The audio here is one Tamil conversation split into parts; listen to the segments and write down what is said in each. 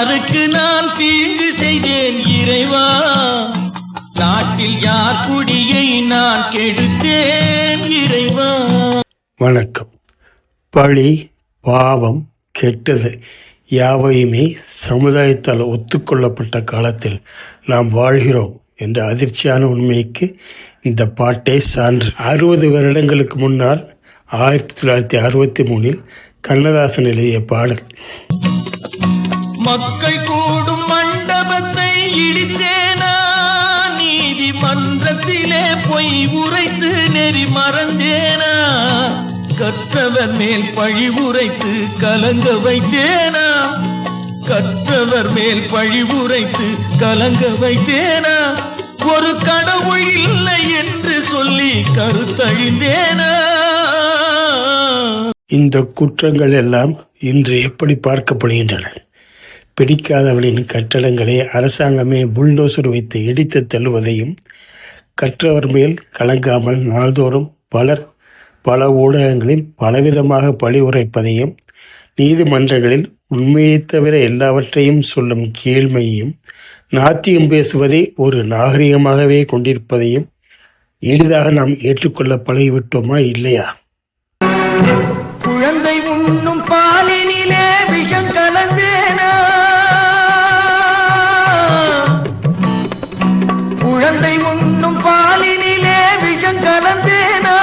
யாருக்கு நான் தீங்கு செய்தேன் இறைவா, நாட்டில் யார் குடியை நான் கெடுத்தேன் இறைவா. வணக்கம். பழி, பாவம், கெட்டது யாவையுமே சமுதாயத்தால் ஒத்துக்கொள்ளப்பட்ட காலத்தில் நாம் வாழ்கிறோம் என்ற அதிர்ச்சியான உண்மைக்கு இந்த பாட்டே சான்று. 60 வருடங்களுக்கு முன்னால் 1963 கண்ணதாசன் எழுதிய பாடல். மக்கள் கூடும் மண்டபத்தை இடித்தேனா, நீதிமன்றத்திலே பொய் உரைத்து நெறி மறந்தேனா, கற்றவர் மேல் பழி உரைத்து கலங்க வைத்தேனா, கற்றவர் மேல் பழி உரைத்து கலங்க வைத்தேனா, ஒரு கடவுள் இல்லை என்று சொல்லி கருத்தழிந்தேனா. இந்த குற்றங்கள் எல்லாம் இன்று எப்படி பார்க்கப்படுகின்றன? பிடிக்காதவர்களின் கட்டடங்களை அரசாங்கமே புல்டோசர் வைத்து இடித்து தள்ளுவதையும், கற்றவர் மேல் கலங்காமல் நாள்தோறும் பல ஊடகங்களில் பலவிதமாக பழி உரைப்பதையும், நீதிமன்றங்களில் உண்மையை தவிர எல்லாவற்றையும் சொல்லும் கீழ்மையையும், நாத்தியம் பேசுவதை ஒரு நாகரிகமாகவே கொண்டிருப்பதையும் எளிதாக நாம் ஏற்றுக்கொள்ள பழகிவிட்டோமா இல்லையா? குழந்தை உண்ணும் பாலினிலே விஷம் கலந்தேனா, குழந்தை உண்ணும் பாலினிலே விஷம் கலந்தேனா,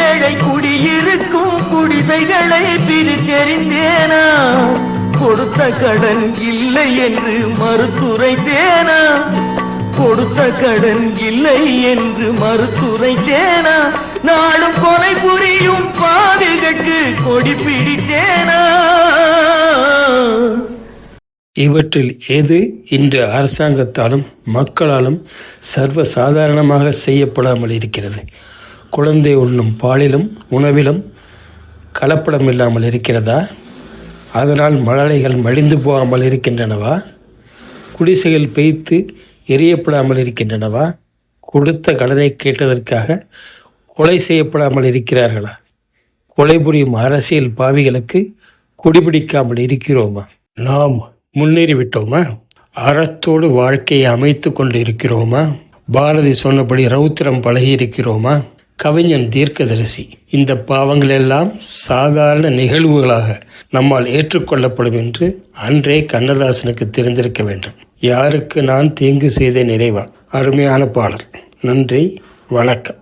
ஏழை குடியிருக்கும் குடிசைகளை பிரித்தெறிந்தேனா, கொடுத்த கடன் இல்லை என்று மறுத்துரைத்தேனா, கொடுத்த கடன் இல்லை என்று மறுத்துரைத்தேனா, நாளும் கொலை புரியும் பாவிகளுக்கு கொடி பிடித்தேனா. இவற்றில் எது இன்று அரசாங்கத்தாலும் மக்களாலும் சர்வ சாதாரணமாக செய்யப்படாமல் இருக்கிறது? குழந்தை உண்ணும் பாலிலும் உணவிலும் கலப்படம் இல்லாமல் இருக்கிறதா? அதனால் மழலைகள் மடிந்து போகாமல் இருக்கின்றனவா? குடிசைகள் பெய்த்து எரியப்படாமல் இருக்கின்றனவா? கொடுத்த கடனை கேட்டதற்காக கொலை செய்யப்படாமல் இருக்கிறார்களா? கொலை புரியும் அரசியல் பாவிகளுக்கு குடிபிடிக்காமல் இருக்கிறோமா? நாம் முன்னேறிவிட்டோமா? அறத்தோடு வாழ்க்கையை அமைத்து கொண்டு இருக்கிறோமா? பாரதி சொன்னபடி ரௌத்திரம் பழகி இருக்கிறோமா? கவிஞன் தீர்க்கதரிசி, இந்த பாவங்கள் எல்லாம் சாதாரண நிகழ்வுகளாக நம்மால் ஏற்றுக்கொள்ளப்படும் என்று அன்றே கண்ணதாசனுக்கு தெரிந்திருக்க வேண்டும். யாருக்கு நான் தீங்கு செய்த நிறைவா? அருமையான பாடல். நன்றி, வணக்கம்.